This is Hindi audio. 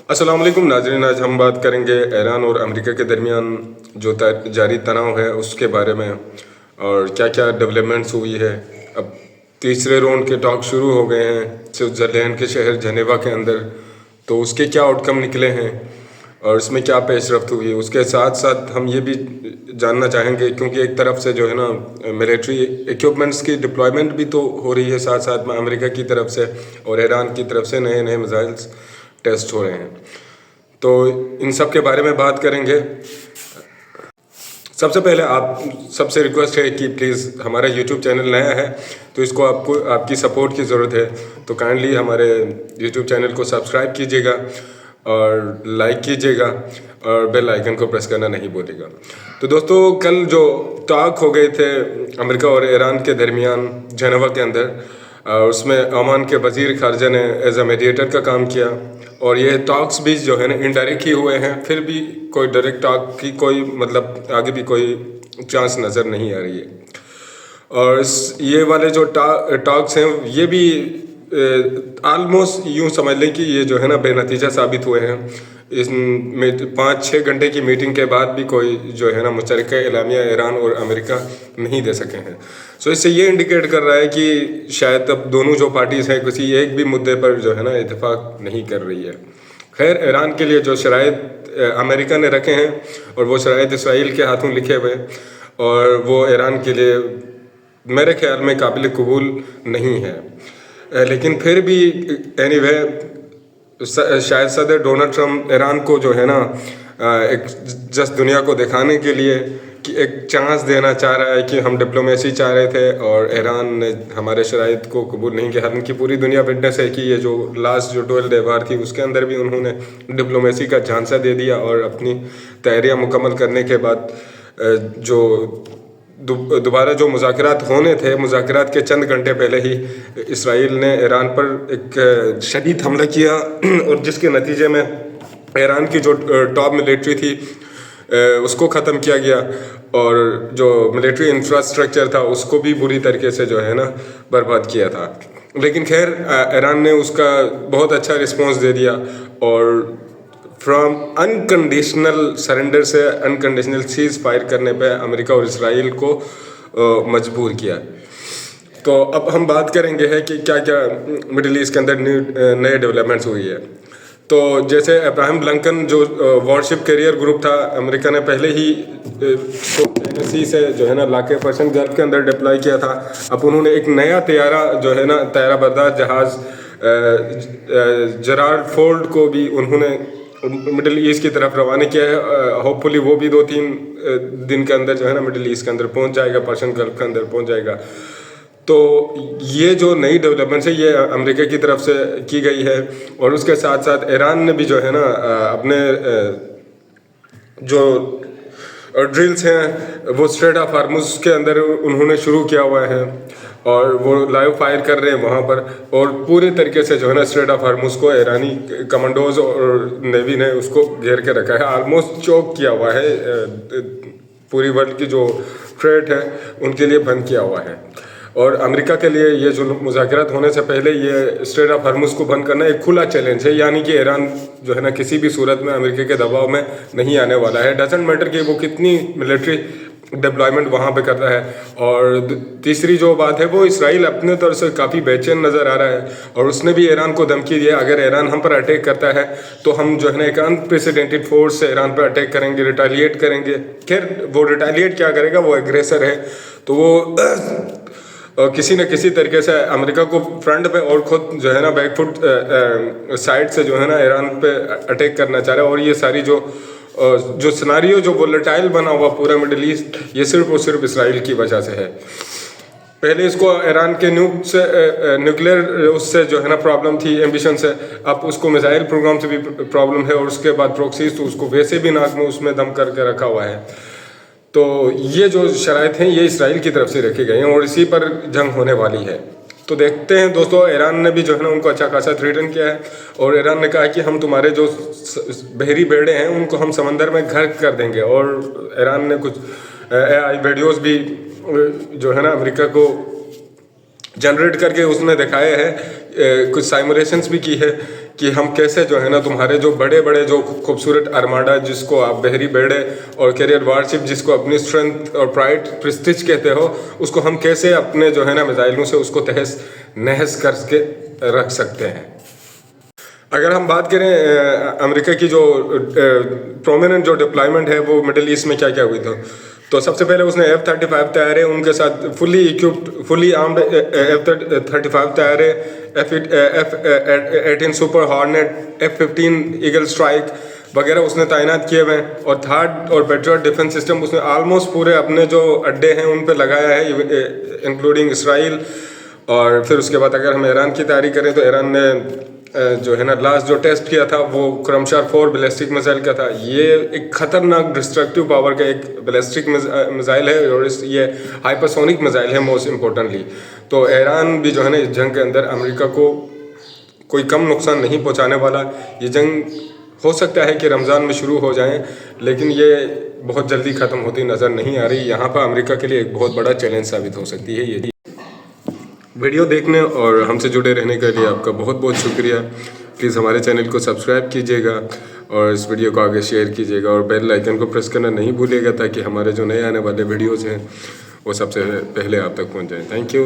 अस्सलाम वालेकुम नाज़रीन, आज हम बात करेंगे ईरान और अमेरिका के दरमियान जो जारी तनाव है उसके बारे में और क्या क्या डेवलपमेंट्स हुई है। अब तीसरे राउंड के टॉक शुरू हो गए हैं स्विट्ज़रलैंड के शहर जनेवा के अंदर, तो उसके क्या आउटकम निकले हैं और इसमें क्या पेशरफ्त हुई है। उसके साथ साथ हम ये भी जानना चाहेंगे क्योंकि एक तरफ से जो है ना मिलिट्री इक्विपमेंट्स की डिप्लॉयमेंट भी तो हो रही है, साथ साथ में अमेरिका की तरफ से और ईरान की तरफ से नए नए मिसाइल्स टेस्ट हो रहे हैं। तो इन सब के बारे में बात करेंगे। सबसे पहले आप सबसे रिक्वेस्ट है कि प्लीज़ हमारा यूट्यूब चैनल नया है तो इसको आपकी सपोर्ट की ज़रूरत है, तो काइंडली हमारे यूट्यूब चैनल को सब्सक्राइब कीजिएगा और लाइक कीजिएगा और बेल आइकन को प्रेस करना नहीं भूलिएगा। तो दोस्तों, कल जो टॉक हो गए थे अमेरिका और ईरान के दरमियान जेनेवा के अंदर, उसमें ओमान के वज़ीर ख़ारजा ने एज अ मीडिएटर का काम किया और ये टॉक्स भी जो है ना इनडायरेक्ट ही हुए हैं, फिर भी कोई डायरेक्ट टॉक की कोई मतलब आगे भी कोई चांस नज़र नहीं आ रही है। और ये वाले जो टॉक्स हैं ये भी ऑलमोस्ट यूँ समझ लें कि ये जो है ना बेनतीजा साबित हुए हैं। इसमें 5-6 घंटे की मीटिंग के बाद भी कोई जो है ना मुशतरका एलामिया ईरान और अमेरिका नहीं दे सके हैं। सो इससे ये इंडिकेट कर रहा है कि शायद अब दोनों जो पार्टीज़ हैं किसी एक भी मुद्दे पर जो है ना इत्तेफाक नहीं कर रही है। खैर, ईरान के लिए जो शराइत अमेरिका ने रखे हैं और वो शराइत इसराइल के हाथों लिखे हुए और वो ईरान के लिए मेरे ख्याल में काबिल कबूल नहीं है। लेकिन फिर भी एनीवे शायद सदर डोनाल्ड ट्रम्प ईरान को जो है ना एक जस्ट दुनिया को दिखाने के लिए कि एक चांस देना चाह रहा है कि हम डिप्लोमेसी चाह रहे थे और ईरान ने हमारे शराइत को कबूल नहीं किया। हालांकि पूरी दुनिया विटनेस है कि ये जो लास्ट जो 12 डे वार थी उसके अंदर भी उन्होंने डिप्लोमेसी का झांसा दे दिया और अपनी तैयारियां मुकम्मल करने के बाद जो दोबारा जो मुज़ाकरात होने थे, मुज़ाकरात के चंद घंटे पहले ही इसराइल ने ईरान पर एक शदीद हमला किया और जिसके नतीजे में ईरान की जो टॉप मिलिट्री थी उसको ख़त्म किया गया और जो मिलिट्री इंफ्रास्ट्रक्चर था उसको भी बुरी तरीके से जो है ना बर्बाद किया था। लेकिन खैर ईरान ने उसका बहुत अच्छा रिस्पॉन्स दे दिया और फ्रॉम अनकंडीशनल सरेंडर से अनकंडीशनल सीज फायर करने पे अमेरिका और इसराइल को मजबूर किया। तो अब हम बात करेंगे है कि क्या क्या मिडिल ईस्ट के अंदर नए डेवलपमेंट्स हुई है। तो जैसे अब्राहम लिंकन जो वॉरशिप कैरियर ग्रुप था, अमेरिका ने पहले ही टेनेसी से जो है ना लाके पर्शियन गल्फ के अंदर डिप्लॉय किया था। अब उन्होंने एक नया तैयारा जो है ना तैयारा बर्दार जहाज़ जेरार्ड फोर्ड को भी उन्होंने मिडिल ईस्ट की तरफ रवाना किया है। होपफुली वो भी 2-3 दिन के अंदर जो है ना मिडिल ईस्ट के अंदर पहुंच जाएगा, पर्शियन गल्फ के अंदर पहुंच जाएगा। तो ये जो नई डेवलपमेंट्स है ये अमेरिका की तरफ से की गई है और उसके साथ साथ ईरान ने भी जो है ना अपने जो ड्रिल्स हैं वो स्ट्रेट ऑफ हार्मुज़ के अंदर उन्होंने शुरू किया हुआ है और वो लाइव फायर कर रहे हैं वहाँ पर और पूरे तरीके से जो है ना स्ट्रेट ऑफ हार्मुज़ को ईरानी कमांडोज और नेवी ने उसको घेर के रखा है, ऑलमोस्ट चौक किया हुआ है। पूरी वर्ल्ड की जो ट्रेड है उनके लिए बंद किया हुआ है और अमेरिका के लिए ये जो मुज़ाकरात होने से पहले ये स्ट्रेट ऑफ हार्मुज़ को बंद करना एक खुला चैलेंज है, यानी कि ईरान जो है ना किसी भी सूरत में अमेरिका के दबाव में नहीं आने वाला है। डजंट मैटर कि वो कितनी मिलिट्री डिप्लॉयमेंट वहाँ पे करता है। और तीसरी जो बात है वो इसराइल अपने तौर से काफ़ी बेचैन नज़र आ रहा है और उसने भी ईरान को धमकी दिया अगर ईरान हम पर अटैक करता है तो हम जो है ना एक अनप्रेसिडेंटेड फोर्स से ईरान पर अटैक करेंगे, रिटालिएट करेंगे। खैर वो रिटालिएट क्या करेगा, वो एग्रेसर है तो वो किसी न किसी तरीके से अमेरिका को फ्रंट पे और खुद जो है ना बैकफुट साइड से जो है ना ईरान पे अटैक करना चाह रहा है। और ये सारी जो सिनारियो जो वोलेटाइल बना हुआ पूरा मिडिल ईस्ट ये सिर्फ और सिर्फ इसराइल की वजह से है। पहले इसको ईरान के न्यूक्लियर उससे जो है ना प्रॉब्लम थी, एम्बिशन से, अब उसको मिसाइल प्रोग्राम से भी प्रॉब्लम है और उसके बाद प्रॉक्सीज तो उसको वैसे भी नाक में उसमें दम करके रखा हुआ है। तो ये जो शराइत हैं ये इसराइल की तरफ से रखे गए हैं और इसी पर जंग होने वाली है। तो देखते हैं दोस्तों, ईरान ने भी जो है ना उनको अच्छा खासा थ्रेटन किया है और ईरान ने कहा कि हम तुम्हारे जो बहरी बेड़े हैं उनको हम समंदर में गर्क कर देंगे। और ईरान ने कुछ AI वीडियोस भी जो है ना अमेरिका को जनरेट करके उसने दिखाया है, कुछ साइमुलेशंस भी की है कि हम कैसे जो है ना तुम्हारे जो बड़े बड़े जो खूबसूरत आर्माडा जिसको आप बहरी बेड़े और कैरियर वारशिप जिसको अपनी स्ट्रेंथ और प्राइड प्रेस्टीज कहते हो, उसको हम कैसे अपने जो है ना मिसाइलों से उसको तहस नहस करके रख सकते हैं। अगर हम बात करें अमेरिका की जो प्रोमिनेंट जो डिप्लॉयमेंट है वो मिडिल ईस्ट में क्या क्या हुई तो सबसे पहले उसने F-35 तैयारे उनके साथ fully equipped fully armed F-35 तैयारे F-18 super hornet F-15 eagle strike वगैरह उसने तैनात किए हुए हैं। और थर्ड और पेट्रियट डिफेंस सिस्टम उसने ऑलमोस्ट पूरे अपने जो अड्डे हैं उन पे लगाया है, इंक्लूडिंग इसराइल। और फिर उसके बाद अगर हम ईरान की तैयारी करें तो ईरान ने जो है ना लास्ट जो टेस्ट किया था वो क्रमशार 4 बैलिस्टिक मिसाइल का था। ये एक ख़तरनाक डिस्ट्रक्टिव पावर का एक बैलिस्टिक मिसाइल है और ये हाइपरसोनिक मिसाइल है मोस्ट इम्पोर्टेंटली। तो ईरान भी जो है ना इस जंग के अंदर अमेरिका को कोई कम नुकसान नहीं पहुंचाने वाला। ये जंग हो सकता है कि रमज़ान में शुरू हो जाए, लेकिन ये बहुत जल्दी ख़त्म होती नज़र नहीं आ रही। यहाँ पर अमेरिका के लिए एक बहुत बड़ा चैलेंज साबित हो सकती है ये। वीडियो देखने और हमसे जुड़े रहने के लिए आपका बहुत बहुत शुक्रिया। प्लीज़ हमारे चैनल को सब्सक्राइब कीजिएगा और इस वीडियो को आगे शेयर कीजिएगा और बेल आइकन को प्रेस करना नहीं भूलिएगा ताकि हमारे जो नए आने वाले वीडियोज़ हैं वो सबसे पहले आप तक पहुंच जाएं। Thank you.